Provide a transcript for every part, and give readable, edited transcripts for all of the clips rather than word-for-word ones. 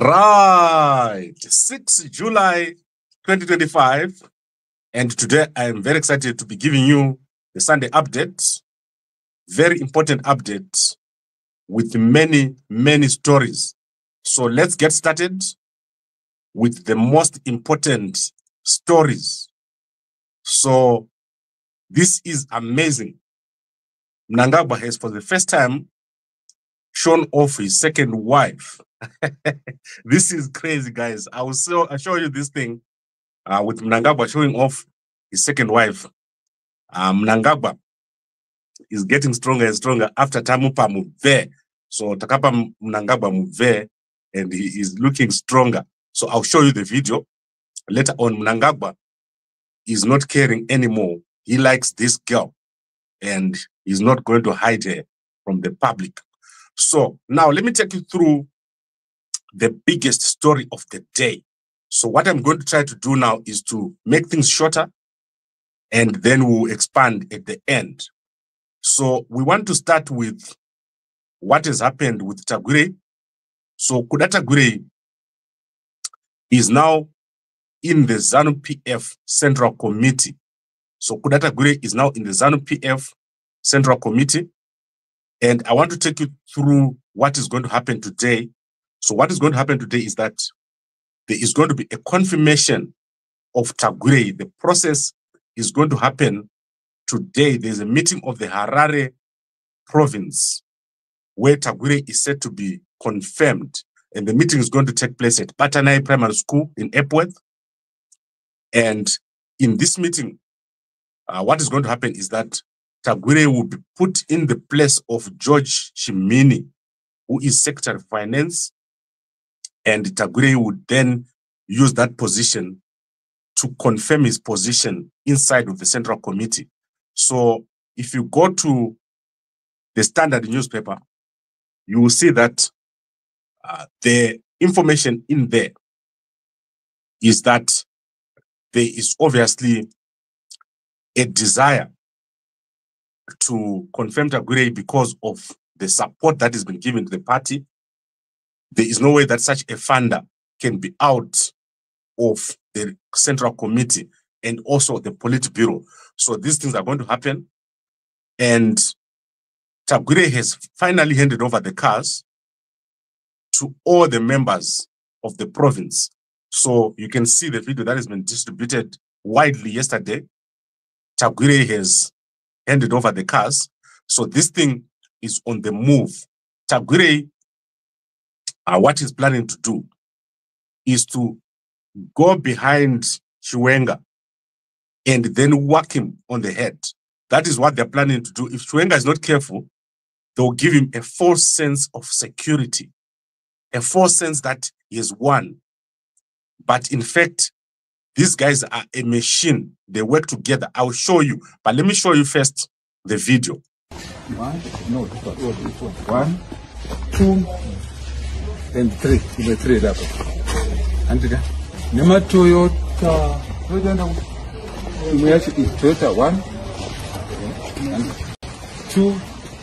Right, 6 July 2025, and today I am very excited to be giving you the Sunday update, very important update with many stories. So let's get started with the most important stories. So this is amazing. Mnangagwa has for the first time shown off his second wife. This is crazy, guys. I'll show you this thing with Mnangagwa showing off his second wife. Mnangagwa is getting stronger and stronger after Tamupa Mve. So Takapa Mnangagwa Mve, and he is looking stronger. So I'll show you the video. Later on, Mnangagwa is not caring anymore. He likes this girl, and he's not going to hide her from the public. So now let me take you through the biggest story of the day. So what I'm going to try to do now is to make things shorter, and then we'll expand at the end. So we want to start with what has happened with Tagwire. So Kuda Tagwire is now in the ZANU-PF Central Committee. So Kuda Tagwire is now in the ZANU-PF Central Committee. And I want to take you through what is going to happen today. So what is going to happen today is that there is going to be a confirmation of Tagwire. The process is going to happen today. There's a meeting of the Harare province where Tagwire is said to be confirmed. And the meeting is going to take place at Patanai Primary School in Epworth. And in this meeting, what is going to happen is that Tagwire will be put in the place of George Chimini, who is Secretary of Finance. And Tagwire would then use that position to confirm his position inside of the Central Committee. So if you go to the Standard newspaper, you will see that the information in there is that there is obviously a desire to confirm Tagwire because of the support that has been given to the party. There is no way that such a funder can be out of the Central Committee and also the Politburo. So these things are going to happen. And Tagwire has finally handed over the cars to all the members of the province. So you can see the video that has been distributed widely yesterday. Tagwire has handed over the cars. So this thing is on the move. Tagwire, what he's planning to do is to go behind Chiwenga and then whack him on the head. That is what they're planning to do. If Chiwenga is not careful, they'll give him a false sense of security, a false sense that he has won. But in fact, these guys are a machine. They work together. I'll show you. But let me show you first the video. One, no, this one. 1, 2, and 3. The 3 that. And the number Toyota. Toyota 1 and 2,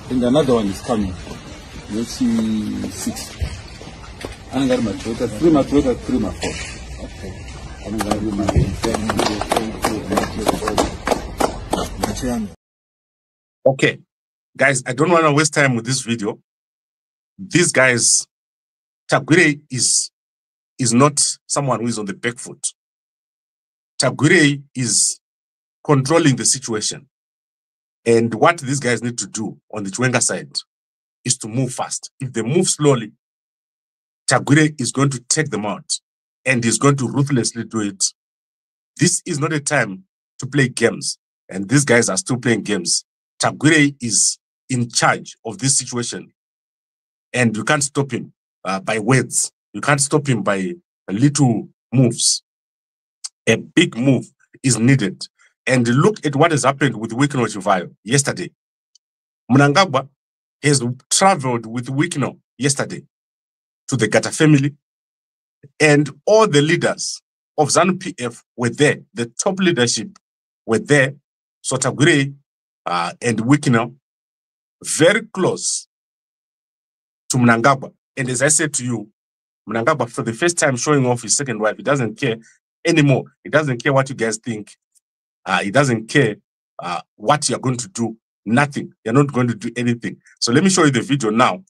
and another one is coming. You'll see 6. And I got my Toyota 3, my Toyota 3, my 4. Okay. Okay, guys, I don't want to waste time with this video. These guys, Tagwire is not someone who is on the back foot. Tagwire is controlling the situation. And what these guys need to do on the Chiwenga side is to move fast. If they move slowly, Tagwire is going to take them out. And he's going to ruthlessly do it. This is not a time to play games. And these guys are still playing games. Tagwire is in charge of this situation. And you can't stop him by words. You can't stop him by little moves. A big move is needed. And look at what has happened with Wikino Chivayo yesterday. Mnangagwa has traveled with Wikino yesterday to the Gata family. And all the leaders of ZANU-PF were there. The top leadership were there. So Tagwire and Wikino, very close to Mnangagwa. And as I said to you, Mnangagwa, for the first time, showing off his second wife. He doesn't care anymore. He doesn't care what you guys think. He doesn't care what you're going to do. Nothing. You're not going to do anything. So let me show you the video now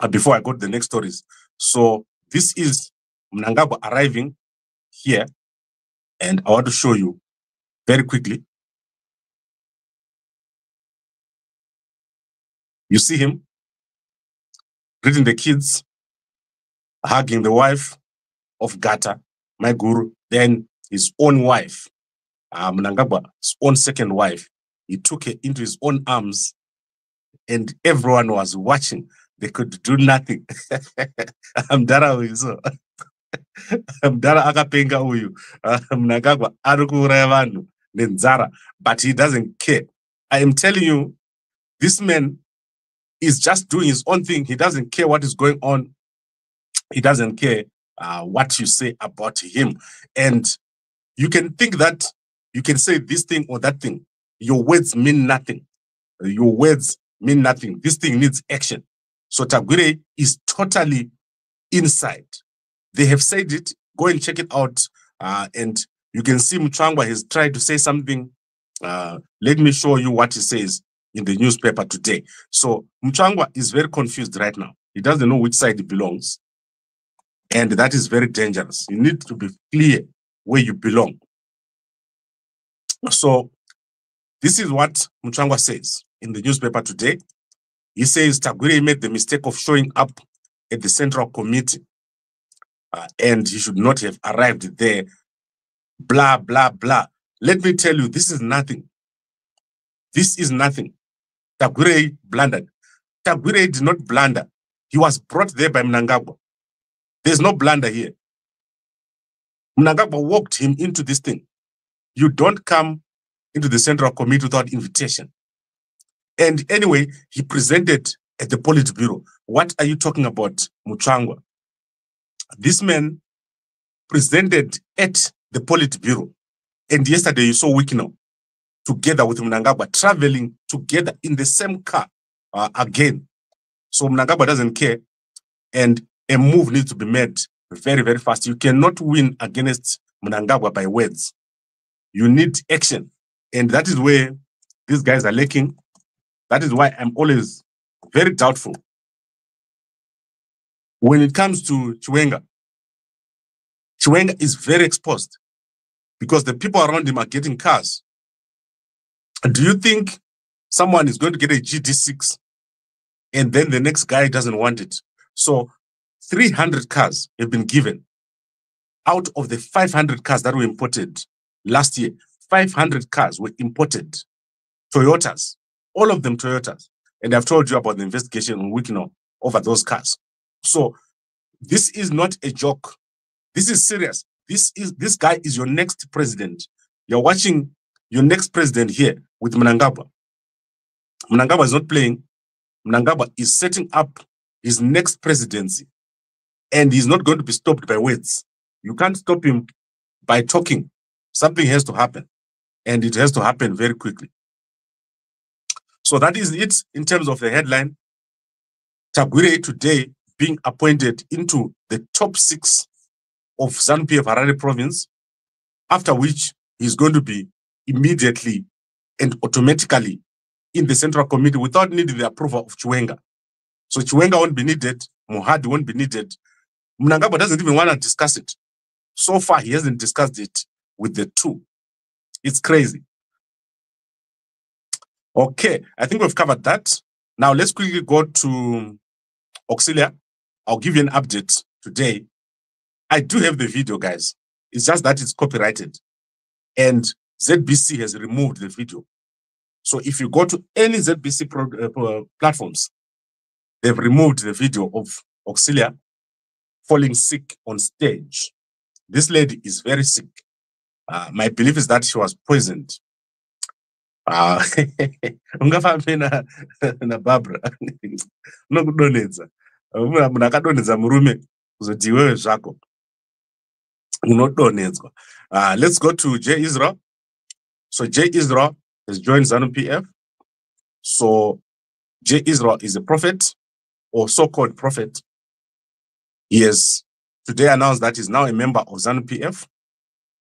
before I go to the next stories. So this is Mnangagwa arriving here, and I want to show you very quickly. You see him greeting the kids, hugging the wife of Gata, my guru, then his own wife, Mnangagwa's own second wife. He took her into his own arms, and everyone was watching. They could do nothing. Mdara uyu so. Mdara akapenga uyu. Mnangagwa ari kuuraya vanhu nenzara, but he doesn't care. I am telling you, this man is just doing his own thing. He doesn't care what is going on. He doesn't care what you say about him. And you can think that you can say this thing or that thing. Your words mean nothing. Your words mean nothing. This thing needs action. So Tagwire is totally inside. They have said it. Go and check it out. And you can see Muchwangwa has tried to say something. Let me show you what he says in the newspaper today. So Muchwangwa is very confused right now. He doesn't know which side he belongs. And that is very dangerous. You need to be clear where you belong. So this is what Muchwangwa says in the newspaper today. He says Tagwire made the mistake of showing up at the Central Committee and he should not have arrived there. Blah, blah, blah. Let me tell you, this is nothing. This is nothing. Tagwire blundered. Tagwire did not blunder. He was brought there by Mnangagwa. There's no blunder here. Mnangagwa walked him into this thing. You don't come into the Central Committee without invitation. And anyway, he presented at the Politburo. What are you talking about, Muchwangwa? This man presented at the Politburo. And yesterday you saw Wikino together with Mnangagwa traveling together in the same car again. So Mnangagwa doesn't care. And a move needs to be made very, very fast. You cannot win against Mnangagwa by words. You need action. And that is where these guys are lacking. That is why I'm always very doubtful when it comes to Chiwenga. Chiwenga is very exposed because the people around him are getting cars. Do you think someone is going to get a GD6 and then the next guy doesn't want it? So 300 cars have been given out of the 500 cars that were imported last year. 500 cars were imported, Toyotas, all of them Toyotas. And I've told you about the investigation on Wikino over those cars. So this is not a joke. This is serious. This guy is your next president. You're watching your next president here with Mnangagwa. Mnangagwa is not playing. Mnangagwa is setting up his next presidency. And he's not going to be stopped by words. You can't stop him by talking. Something has to happen. And it has to happen very quickly. So that is it in terms of the headline. Tagwire today being appointed into the top 6 of ZANU-PF Harare province, after which he's going to be immediately and automatically in the Central Committee without needing the approval of Chiwenga. So Chiwenga won't be needed, Mohadi won't be needed. Mnangagwa doesn't even want to discuss it. So far, he hasn't discussed it with the two. It's crazy. Okay, I think we've covered that. Now let's quickly go to Auxilia. I'll give you an update today. I do have the video, guys. It's just that it's copyrighted. And ZBC has removed the video. So if you go to any ZBC platforms, they've removed the video of Auxilia falling sick on stage. This lady is very sick. My belief is that she was poisoned. Ungafambe na Barbara. Nokudonedza. Munakadonedza murume kuzoti iwewe zvako. Unodonedzwa. Let's go to J. Israel. So J. Israel has joined ZANU-PF. So J. Israel is a prophet or so-called prophet. He has today announced that he's now a member of ZANU-PF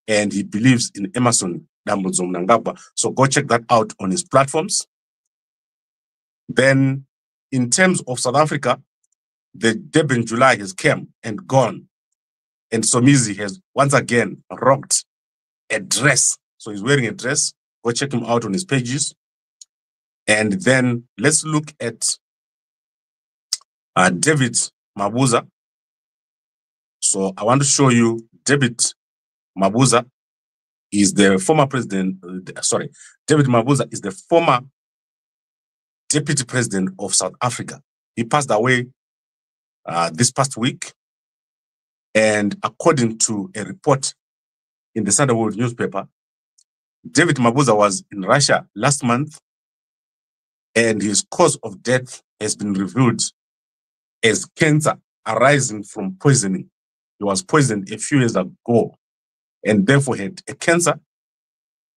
and he believes in Emmerson Dambudzo Mnangagwa. So go check that out on his platforms. Then in terms of South Africa, the Durban July has come and gone. And Somizi has once again rocked a dress. So he's wearing a dress. Go check him out on his pages. And then let's look at David Mabuza. So I want to show you David Mabuza is the former president. David Mabuza is the former deputy president of South Africa. He passed away this past week. And according to a report in the Sunday World newspaper, David Mabuza was in Russia last month, and his cause of death has been revealed as cancer arising from poisoning. He was poisoned a few years ago and therefore had a cancer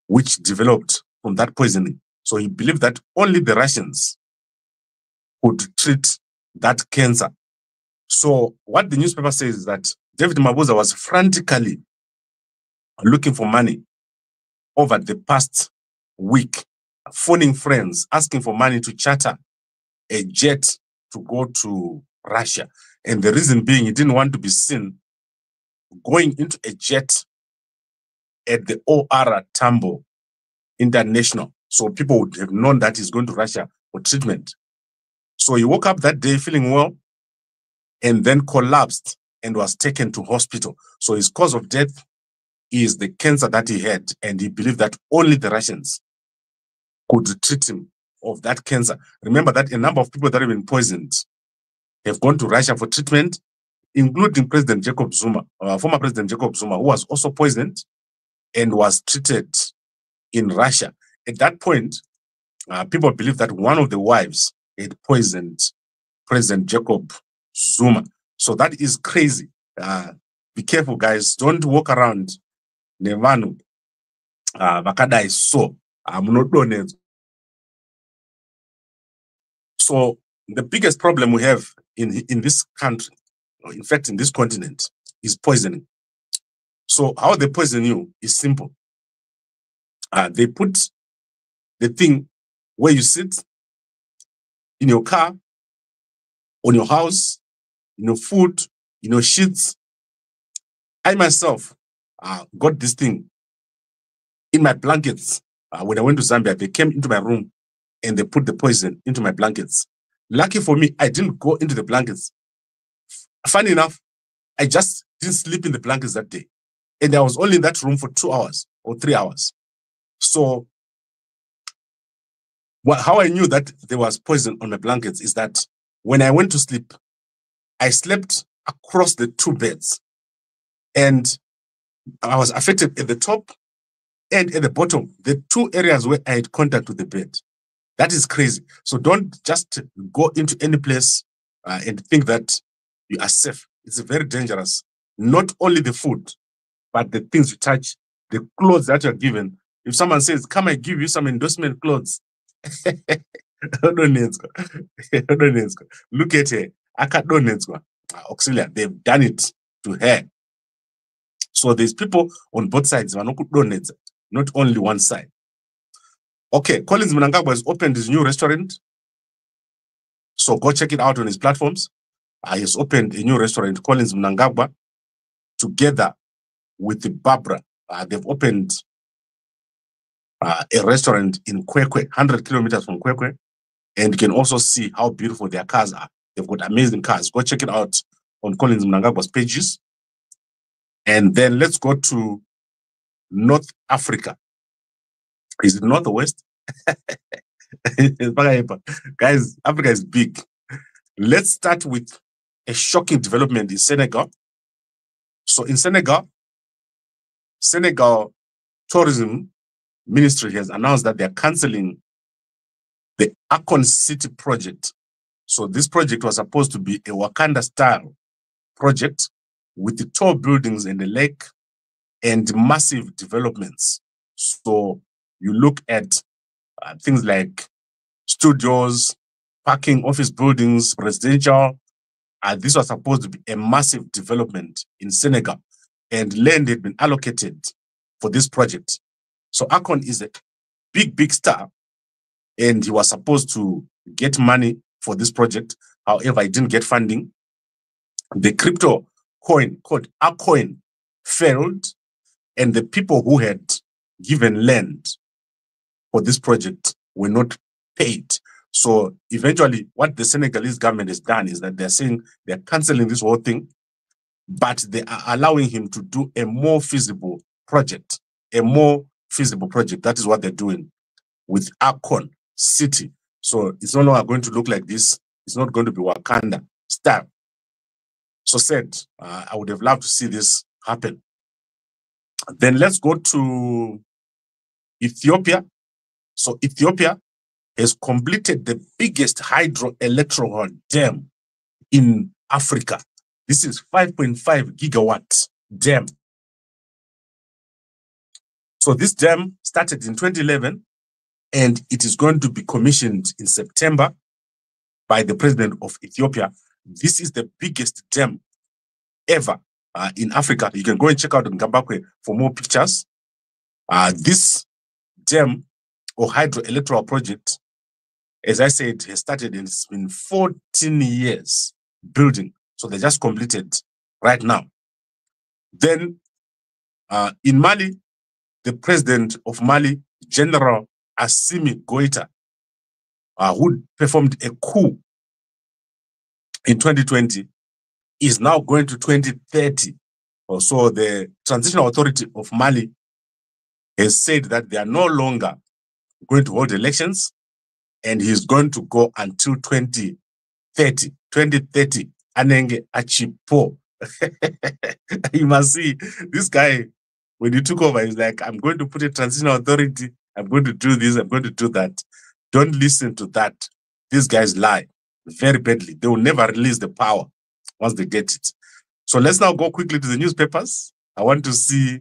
which developed from that poisoning. So he believed that only the Russians could treat that cancer. So what the newspaper says is that David Mabuza was frantically looking for money over the past week, phoning friends, asking for money to charter a jet to go to Russia. And the reason being, he didn't want to be seen going into a jet at the OR Tambo International. So people would have known that he's going to Russia for treatment. So he woke up that day feeling well and then collapsed and was taken to hospital. So his cause of death is the cancer that he had, and he believed that only the Russians could treat him of that cancer. Remember that a number of people that have been poisoned have gone to Russia for treatment, including President Jacob Zuma, former President Jacob Zuma, who was also poisoned and was treated in Russia. At that point, people believe that one of the wives had poisoned President Jacob Zuma. So that is crazy. Be careful, guys. Don't walk around nevanu vakadai so munodonedzwa. So the biggest problem we have in this country, or in fact in this continent, is poisoning. So how they poison you is simple. They put the thing where you sit, in your car, on your house, in your food, in your sheets. I myself got this thing in my blankets. When I went to Zambia, they came into my room and they put the poison into my blankets. Lucky for me, I didn't go into the blankets. Funny enough, I just didn't sleep in the blankets that day. And I was only in that room for 2 hours or 3 hours. So how I knew that there was poison on my blankets is that when I went to sleep, I slept across the 2 beds. And I was affected at the top and at the bottom, the 2 areas where I had contact with the bed. That is crazy. So don't just go into any place and think that you are safe. It's very dangerous. Not only the food, but the things you touch, the clothes that you're given. If someone says, come, I give you some endorsement clothes. Look at her. Auxilia, they've done it to her. So there's people on both sides, not only one side. Okay, Collins Mnangagwa has opened his new restaurant. So go check it out on his platforms. He has opened a new restaurant, Collins Mnangagwa, together with Barbara. They've opened a restaurant in Kwekwe, 100 kilometers from Kwekwe. And you can also see how beautiful their cars are. They've got amazing cars. Go check it out on Collins Mnangagwa's pages. And then let's go to North Africa. Is it North or West? Guys, Africa is big. Let's start with a shocking development in Senegal. So in Senegal Tourism Ministry has announced that they're canceling the Akon City project. So this project was supposed to be a Wakanda-style project with the tall buildings and the lake and massive developments. So you look at things like studios, parking, office buildings, residential, This was supposed to be a massive development in Senegal, and land had been allocated for this project. So Akon is a big star, and he was supposed to get money for this project. However, he didn't get funding. The crypto coin called Acoin failed, and the people who had given land for this project were not paid. So eventually, what the Senegalese government has done is that they're saying they're canceling this whole thing, but they are allowing him to do a more feasible project. That is what they're doing with Akon City. So it's no longer going to look like this. It's not going to be Wakanda style. So said, I would have loved to see this happen. Then let's go to Ethiopia. So Ethiopia has completed the biggest hydroelectric dam in Africa. This is 5.5 gigawatt dam. So this dam started in 2011, and it is going to be commissioned in September by the president of Ethiopia. This is the biggest dam ever in Africa. You can go and check out Ngambakwe for more pictures. This dam or hydroelectric project, as I said, has started, and it's been 14 years building. So they just completed right now. Then in Mali, the president of Mali, General Assimi Goïta, who performed a coup in 2020, is now going to 2030. So the Transitional Authority of Mali has said that they are no longer going to hold elections, and he's going to go until 2030. 2030, Anenge Achipo. You must see, this guy, when he took over, he's like, I'm going to put a transitional authority, I'm going to do this, I'm going to do that. Don't listen to that. These guys lie very badly. They will never release the power once they get it. So let's now go quickly to the newspapers. I want to see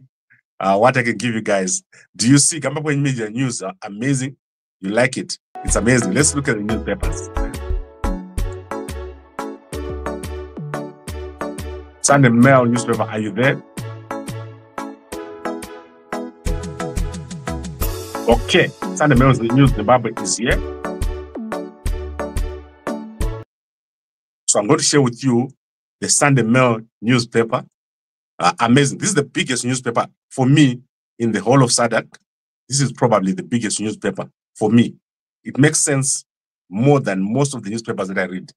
what I can give you guys. Do you see Gambakwe Media News? Amazing. You like it? It's amazing. Let's look at the newspapers. Sunday Mail newspaper, are you there? Okay, Sunday Mail News Zimbabwe is here. So I'm going to share with you the Sunday Mail newspaper. Amazing. This is the biggest newspaper for me in the whole of SADC. This is probably the biggest newspaper for me. It makes sense more than most of the newspapers that I read.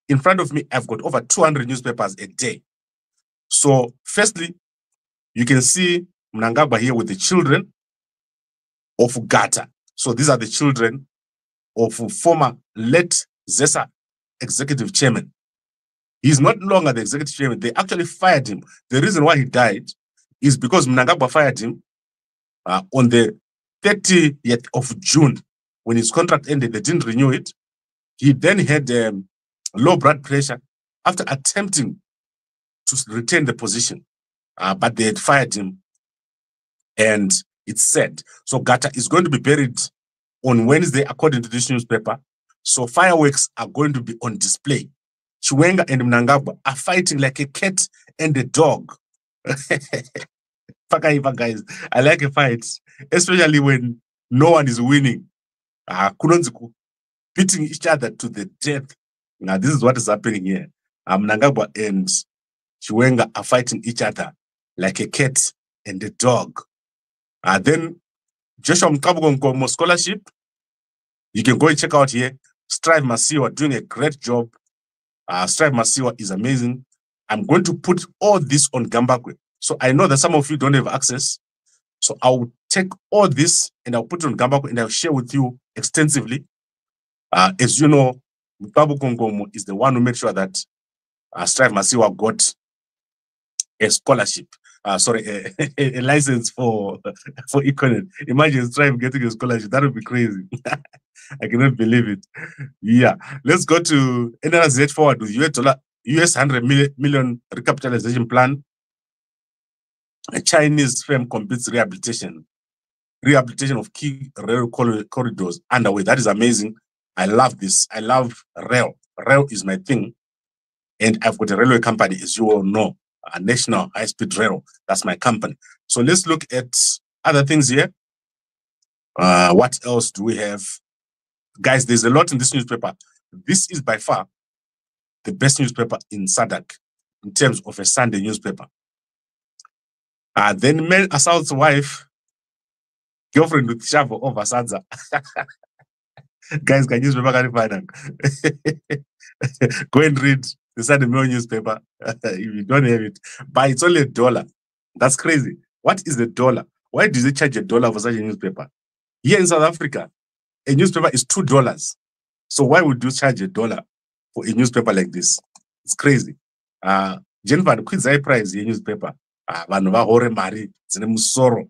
In front of me, I've got over 200 newspapers a day. So firstly, you can see Mnangagwa here with the children of Gata. So these are the children of former late ZESA executive chairman. He's not longer the executive chairman. They actually fired him. The reason why he died is because Mnangagwa fired him on the 30th of June. When his contract ended, they didn't renew it. He then had low blood pressure after attempting to retain the position, but they had fired him, and it's sad. So Gata is going to be buried on Wednesday, according to this newspaper. So fireworks are going to be on display. Chiwenga and Mnangagwa are fighting like a cat and a dog. Pakaiva guys, I like a fight, especially when no one is winning. Beating each other to the death. Now, this is what is happening here. Mnangagwa and Chiwenga are fighting each other like a cat and a dog. Then Joshua Mkabugongo scholarship, you can go and check out here. Strive Masiwa doing a great job. Strive Masiwa is amazing. I'm going to put all this on Gambakwe. So I know that some of you don't have access. So I'll take all this and I'll put it on Gambakwe and I'll share with you extensively. As you know, Mkabugongo is the one who made sure that Strive Masiwa got a scholarship. A license for economy. Imagine Strive getting a scholarship. That would be crazy. I cannot believe it. Yeah. Let's go to NRZ forward with US $100 million recapitalization plan. A Chinese firm completes rehabilitation of key rail corridors underway. That is amazing. I love this. I love rail. Rail is my thing. And I've got a railway company, as you all know, a National High Speed Rail. That's my company. So let's look at other things here. What else do we have? Guys, there's a lot in this newspaper. This is by far the best newspaper in SADC in terms of a Sunday newspaper. Then man assaults wife, girlfriend with shovel over Sadza. Guys, can use newspaper? Go and read the Sunday Mail newspaper if you don't have it. But it's only $1. That's crazy. What is the dollar? Why do they charge $1 for such a newspaper? Here in South Africa, a newspaper is $2. So why would you charge $1 for a newspaper like this? It's crazy. Jennifer, the quiz price a newspaper. Vanhu vahore mari dzine musoro.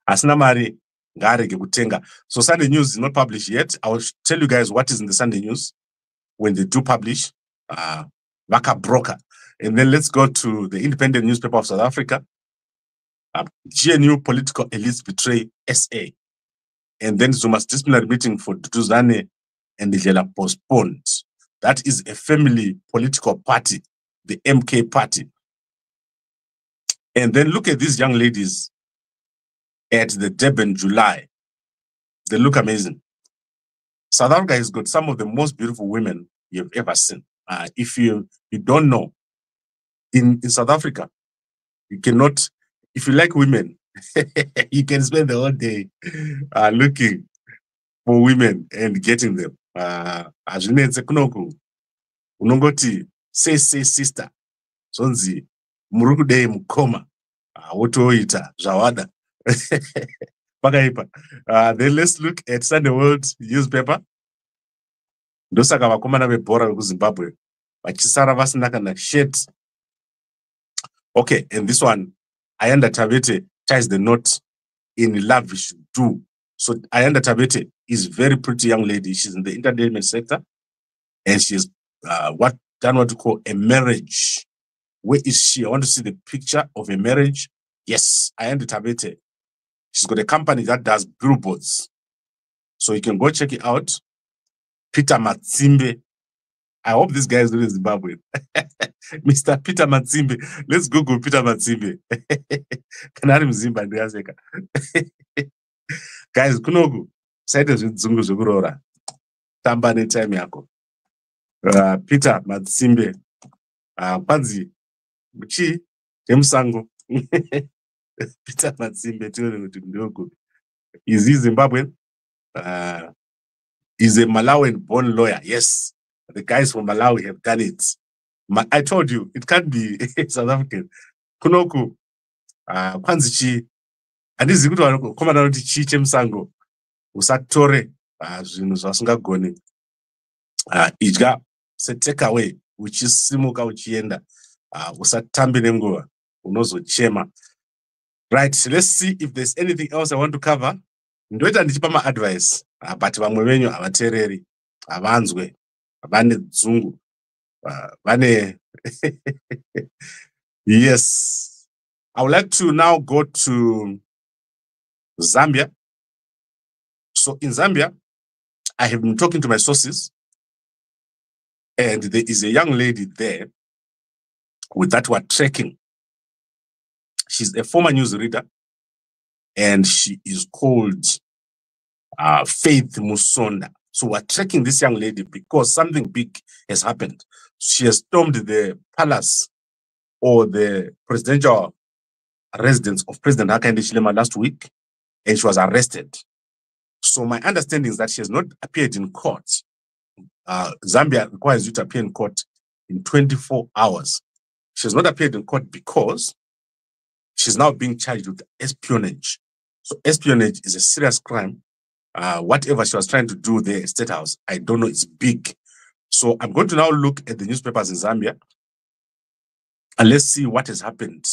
Asina mari ngarege kutenga. So Sunday News is not published yet. I will tell you guys what is in the Sunday News when they do publish. Vaka broker. And then let's go to the Independent Newspaper of South Africa. GNU political elites betray SA. And then Zuma's disciplinary meeting for Duduzane and Ndlela postponed. That is a family political party, the MK party. And then look at these young ladies at the Durban July. They look amazing. South Africa has got some of the most beautiful women you've ever seen. If you don't know, in South Africa, you cannot, if you like women, you can spend the whole day looking for women and getting them. Ajunetse kunoku, unongoti, say sister, sonzi, murukude mukoma, wotoita, zawada. Then let's look at Sunday World newspaper. Ndosaka vakomana vebhora vekuZimbabwe vachisara vasina kana shirt. Okay, and this one, Ayanda Tabete ties the knot in love we should do. So Ayanda Tabete is a very pretty young lady. She's in the entertainment sector, and she's done what to call a marriage. Where is she? I want to see the picture of a marriage. Yes, Ayanda Tabete. She's got a company that does billboards. So you can go check it out. Peter Matsimbe. I hope this guy is doing Zimbabwe. Mr. Peter Matsimbe. Let's Google Peter Matsimbe. Kanari Mzimba ndiazeka. Guys, kunogu. Saite zvinzungu zvokurora. Tamba netime yako. Peter Matsimbe. Kwanzi. Muchi. Temusango. Peter Matsimbe. Tione kuti ndogo. Is he Zimbabwean? He's a Malawian-born lawyer. Yes. The guys from Malawi have done it. I told you, it can't be South African. Kunoku, Kwanzichi, and this is good one. Come on, Chiche Msango, Usatore, Zinuzasunga Goni. Ijga, se take away, which is Simuka Uchienda, Usatambi Nengoa, Unozo Chema. Right, so let's see if there's anything else I want to cover. Ndoita ndichipama advice, but vamwe venyu avateereri, avanzwe. Yes. I would like to now go to Zambia. So in Zambia, I have been talking to my sources, and there is a young lady there with that we're tracking. She's a former newsreader, and she is called Faith Musonda. So we're tracking this young lady because something big has happened. She has stormed the palace or the presidential residence of President Hakainde Hichilema last week, and she was arrested. So my understanding is that she has not appeared in court. Zambia requires you to appear in court in 24 hours. She has not appeared in court because she's now being charged with espionage. So espionage is a serious crime. Whatever she was trying to do there at State House, I don't know, it's big. So I'm going to now look at the newspapers in Zambia and let's see what has happened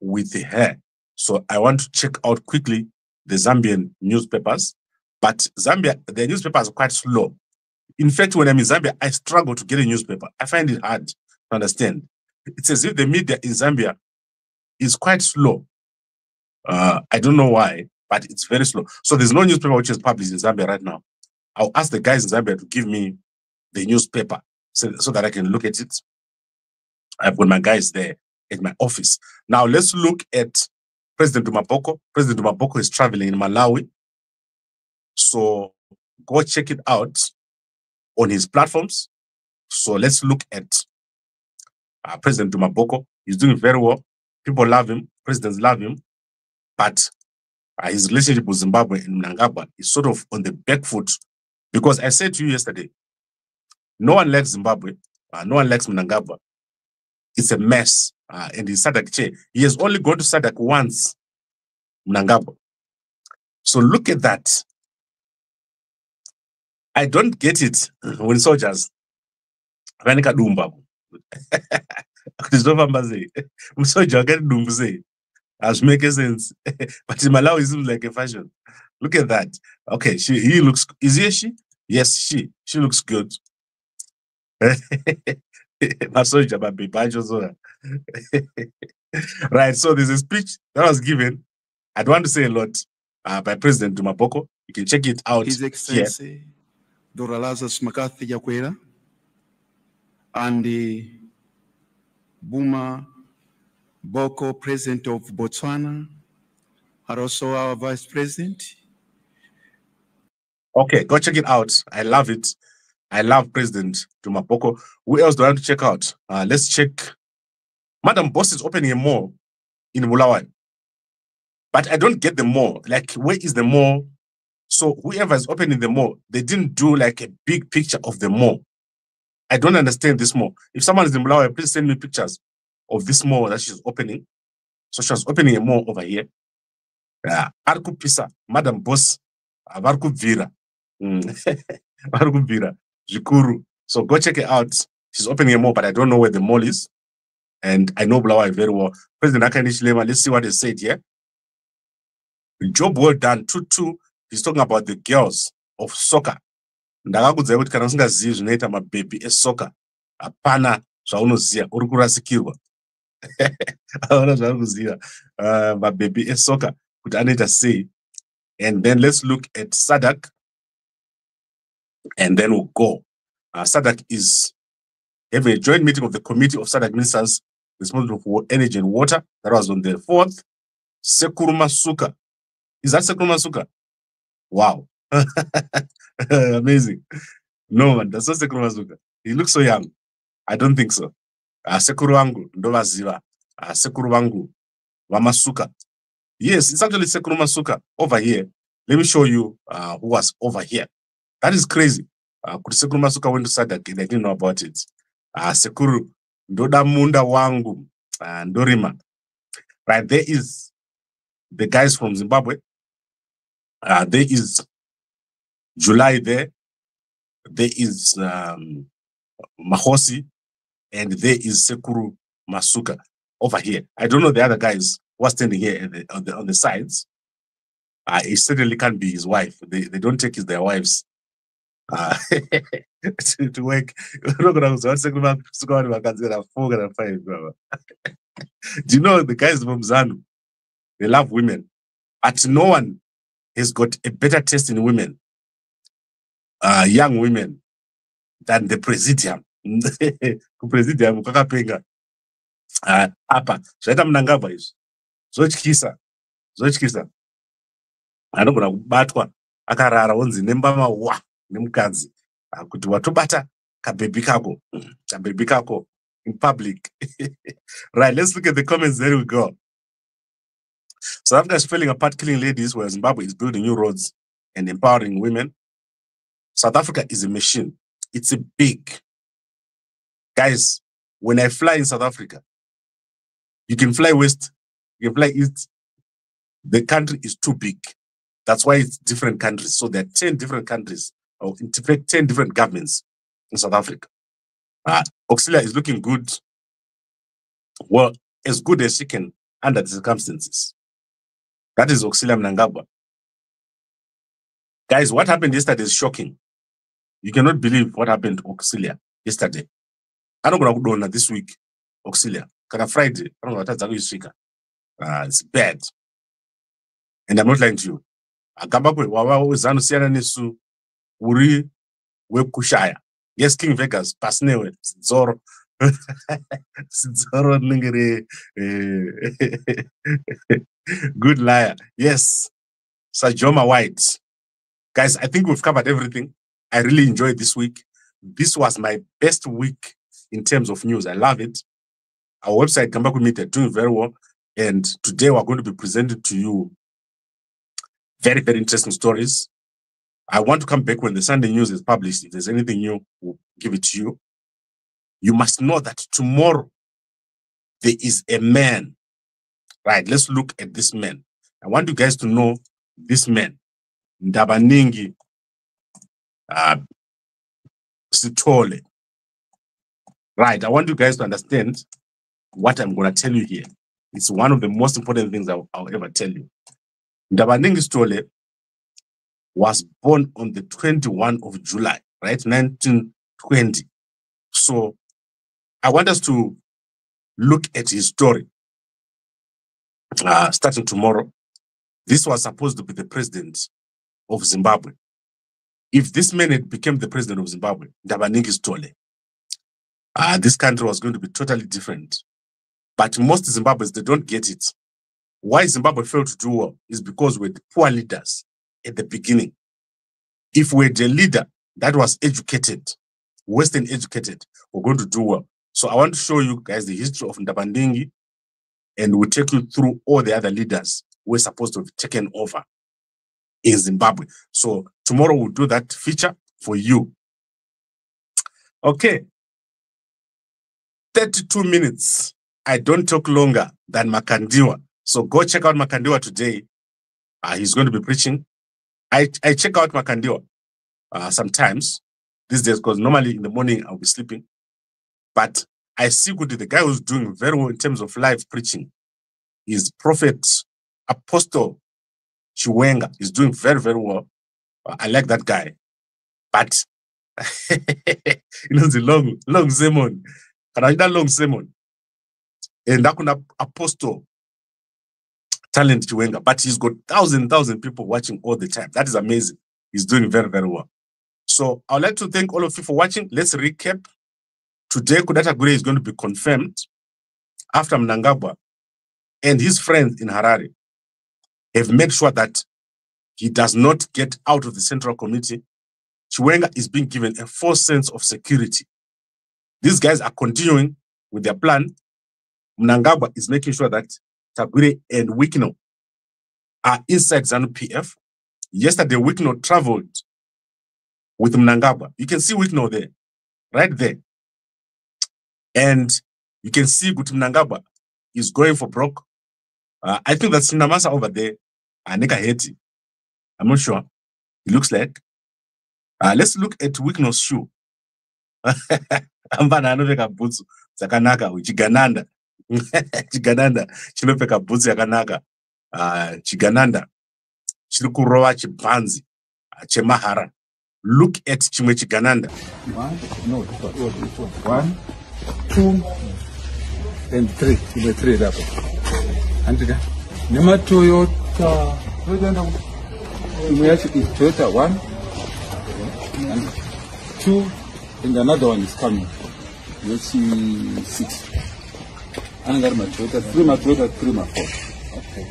with her. So I want to check out quickly the Zambian newspapers, but Zambia, the newspapers are quite slow. In fact, when I'm in Zambia, I struggle to get a newspaper. I find it hard to understand. It's as if the media in Zambia is quite slow. I don't know why, but it's very slow. So there's no newspaper which is published in Zambia right now. I'll ask the guys in Zambia to give me the newspaper so that I can look at it I've got my guys there at my office. Now let's look at President Duma Boko. President Duma Boko is traveling in Malawi. So go check it out on his platforms. So let's look at President Duma Boko. He's doing very well. People love him. Presidents love him. But his relationship with Zimbabwe and Mnangagwa is sort of on the back foot. Because I said to you yesterday, no one likes Zimbabwe. No one likes Mnangagwa. It's a mess. And in SADC chair, he has only gone to SADC once, Mnangagwa. So look at that. I don't get it when soldiers vanika dumba. Soldier get dumba. As make sense. But in Malawi it seems like a fashion. Look at that. Okay, he looks, is he a she? Yes, she looks good. Right, so there's a speech that was given. I don't want to say a lot by President Duma Boko. You can check it out. His Excellency Dr. Lazarus Makathi Chakwera and the Buma Boko, President of Botswana, are also our Vice President. Okay, go check it out. I love it. I love President Duma Boko. Who else do I want to check out? Let's check. Madam Boss is opening a mall in Bulawayo. But I don't get the mall. Like, where is the mall? So whoever is opening the mall, they didn't do like a big picture of the mall. I don't understand this mall. If someone is in Bulawayo, please send me pictures of this mall that she's opening. So she was opening a mall over here. Arku Pisa, Madam Boss, Varku Vira. Varku Vira, Jikuru. So go check it out. She's opening a mall, but I don't know where the mall is. And I know Bulawayo very well. President Hakainde Hichilema, let's see what they said here. Job well done. Tutu, he's talking about the girls of soccer. Ndakakudza kuti kana usingazivi zvinoita mabhebhi esoccer hapana zvaunoziva uri kurasikirwa. Hauna zvauri kuziva mabhebhi esoccer kuti anoita sei. And then let's look at SADC and then we'll go. SADC is having a joint meeting of the Committee of SADC Ministers responsible for energy and water. That was on the 4th. Sekuru Masuka. Is that Sekuru Masuka? Wow. Amazing. No, man, that's not Sekuru Masuka. He looks so young. I don't think so. Sekuru wangu, ndo vaziva. Sekuru wangu, Vamasuka. Yes, it's actually Sekuru Masuka over here. Let me show you who was over here. That is crazy. Sekuru Masuka went to SADC and I didn't know about it. Sekuru, ndoda munda wangu, ndorima. Right, there is the guys from Zimbabwe. There is July there. There is Mahosi. And there is Sekuru Masuka over here. I don't know the other guys who are standing here on the sides. It certainly can't be his wife. They don't take their wives to work. Do you know the guys from ZANU? They love women. But no one has got a better taste in women, young women, than the Presidium. Presidium, kakapenga. Apa, zvaita Mnangagwa izvo. Zotyisa. Anogona kubatwa akarara onzi nembama wa nemukadzi kuti watobata kabhebi kako in public. Right, let's look at the comments. There we go. South Africa is falling apart, killing ladies, where Zimbabwe is building new roads and empowering women. South Africa is a machine. It's a big. Guys, when I fly in South Africa, you can fly west, you can fly east. The country is too big. That's why it's different countries. So there are 10 different countries, or in fact, 10 different governments in South Africa. Auxilia is looking good. Well, as good as she can under the circumstances. That is Auxilia Mnangagwa. Guys, what happened yesterday is shocking. You cannot believe what happened to Auxilia yesterday. I don't know this week, Auxilia. Kind Friday, I don't know what that's it's bad. And I'm not lying to you. Yes, King Vegas, Pasnewe, Zoro, Good liar. Yes. Sajoma White. Guys, I think we've covered everything. I really enjoyed this week. This was my best week in terms of news. I love it. Our website, Come Back With Me, they're doing very well. And today we're going to be presenting to you very, very interesting stories. I want to come back when the Sunday news is published. If there's anything new, we'll give it to you. You must know that tomorrow there is a man. Right, let's look at this man. I want you guys to know this man. Ndabaningi Sithole. Right, I want you guys to understand what I'm going to tell you here. It's one of the most important things I'll ever tell you. Ndabaningi Sithole was born on the 21st of July, right, 1920. So I want us to look at his story. Starting tomorrow, this was supposed to be the president of Zimbabwe. If this man had become the president of Zimbabwe, Ndabaningi Sithole, this country was going to be totally different. But most Zimbabweans, they don't get it. Why Zimbabwe failed to do well is because we had poor leaders at the beginning. If we had a leader that was educated, Western educated, we're going to do well. So I want to show you guys the history of Ndabaningi, and we'll take you through all the other leaders who were supposed to have taken over in Zimbabwe. So tomorrow we'll do that feature for you. Okay. 32 minutes. I don't talk longer than Makandiwa. So go check out Makandiwa today. He's going to be preaching. I check out Makandiwa sometimes these days, because normally in the morning I'll be sleeping. But I see good, the guy who's doing very well in terms of live preaching is Prophet Apostle Chiwenga. He's doing very, very well. I like that guy. But, you know, the long sermon. Can I hear that long sermon? And that could Apostle Talent Chiwenga. But he's got thousand people watching all the time. That is amazing. He's doing very, very well. So I'd like to thank all of you for watching. Let's recap. Today, Kudata Gure is going to be confirmed after Mnangagwa and his friends in Harare have made sure that he does not get out of the Central Committee. Chiwenga is being given a false sense of security. These guys are continuing with their plan. Mnangagwa is making sure that Tagure and Wikino are inside ZANU-PF. Yesterday, Wikino traveled with Mnangagwa. You can see Wikino there, right there. And you can see Guti Mnangagwa is going for broke. I think that's Namasa over there. Anika Heti. I'm not sure. It looks like. Let's look at Wikino's shoe. Ambana anopeka boots zakanaka Chigananda. Chigananda chinopeka boots yakanaka. Chigananda chiri kurova chibhanzi chemahara. Look at chimwe Chigananda. 1, 2, and 3. The 3 up. And Nema Toyota. Toyota 1 and 2, and another one is coming. You'll see 6. And I got my Toyota 3, my Toyota 3, my 4. Okay.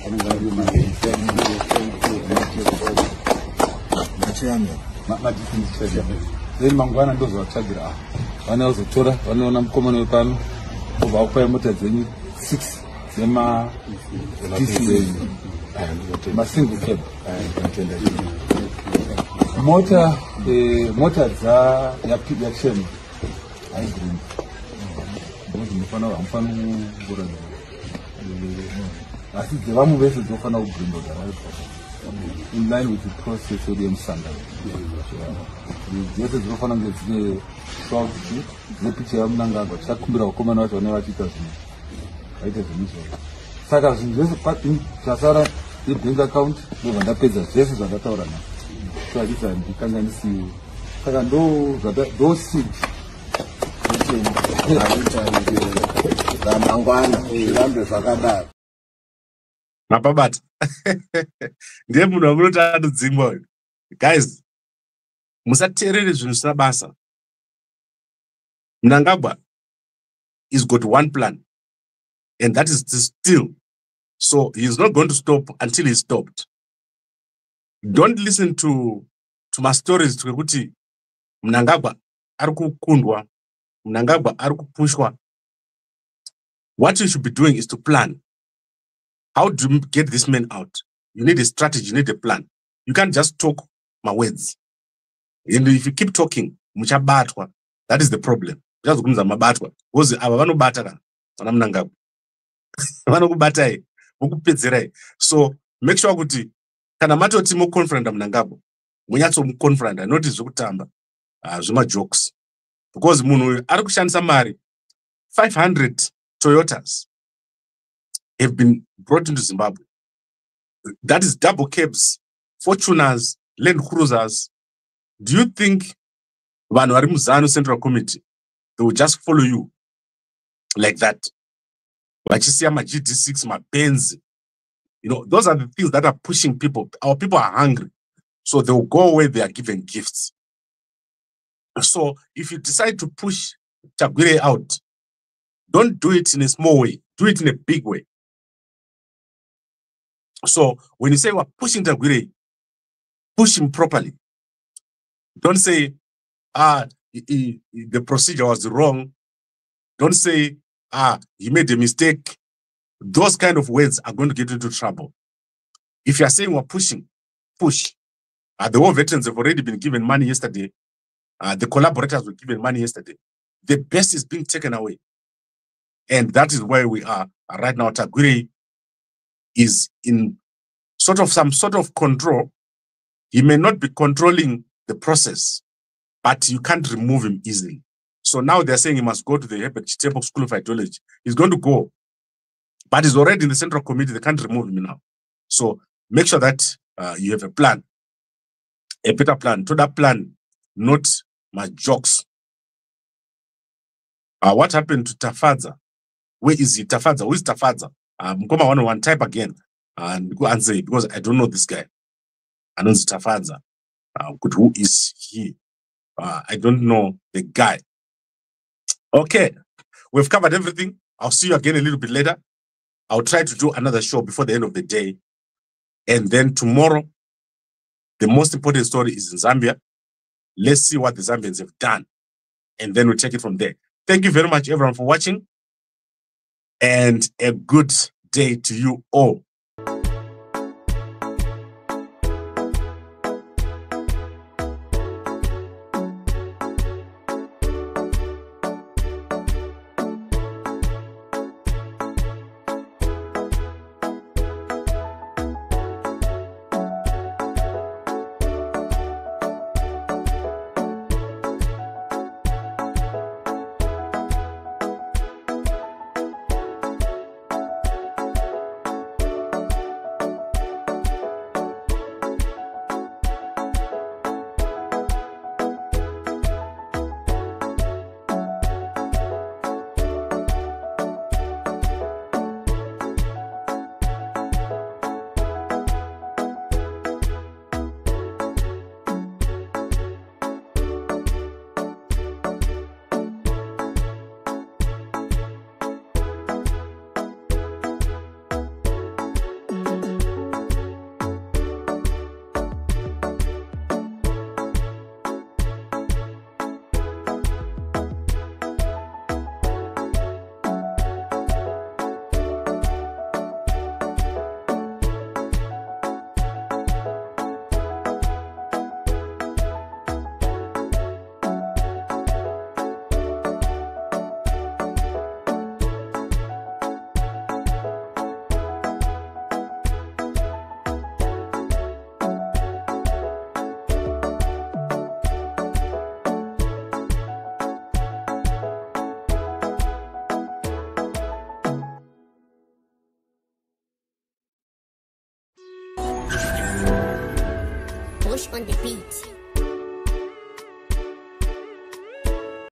And I got my then Mangwana does what Chagira. One else a Tora, one on common pan of our parameter 6. Zema my single cab. Motor za ya shame. I agree. I think the one vessel is often in line with the process sodium standard. This is often the short the picture of Mnangagwa, Chakumbra, common out on our teachers. Right as initial. Sagas in this part in Chasara, the bank account, no one that pays us. This is a data. So I just can see. Sagando, those seats. Mapabat. Ndiye munhu wamunoti anodzingwa. Guys, musateerere zvinhu zvisina basa. Mnangagwa he's got one plan, and that is to steal. So he's not going to stop until he's stopped. Don't listen to my stories kuti Mnangagwa ari kukundwa, Mnangagwa ari kupushwa. What you should be doing is to plan. How do you get this man out? You need a strategy, you need a plan. You can't just talk my words. And if you keep talking, muchabatwa, that is the problem. Just kumza mabatwa. Because abanobata kana Mnangagwa. Vanokubata ukupedzera. So make sure kuti kana matoti mu confront Mnangagwa, munyatso mu confront, not zvokutamba. Zvima jokes. Because munhu ari kushandisa mari 500 Toyotas have been brought into Zimbabwe. That is double cabs, Fortuners, Land Cruisers. Do you think vanhu vari muZanu Central Committee, they will just follow you like that? Vachisiya ma GD6, ma Benz. You know, those are the things that are pushing people. Our people are hungry. So they will go where they are given gifts. So if you decide to push Tagwire out, don't do it in a small way. Do it in a big way. So when you say we're pushing Tagwire, push him properly. Don't say, the procedure was wrong. Don't say, he made a mistake. Those kind of words are going to get into trouble. If you are saying we're pushing, push. The war veterans have already been given money yesterday. The collaborators were given money yesterday. The best is being taken away. And that is where we are right now. Tagwire is in some sort of control. He may not be controlling the process, but you can't remove him easily. So now they're saying he must go to the Herbert Chitepo School of Ideology. He's going to go, but he's already in the Central Committee. They can't remove him now. So make sure that you have a plan, a better plan. To that plan, not my jokes. What happened to Tafadza? Where is he? Tafadza? Who is Tafadza? Mkoma 101, type again and go answer it, because I don't know this guy. I know it's Tafadza. Who is he? I don't know the guy. Okay, we've covered everything. I'll see you again a little bit later. I'll try to do another show before the end of the day. And then tomorrow, the most important story is in Zambia. Let's see what the Zambians have done. And then we'll take it from there. Thank you very much, everyone, for watching. And a good day to you all. Push on the beat.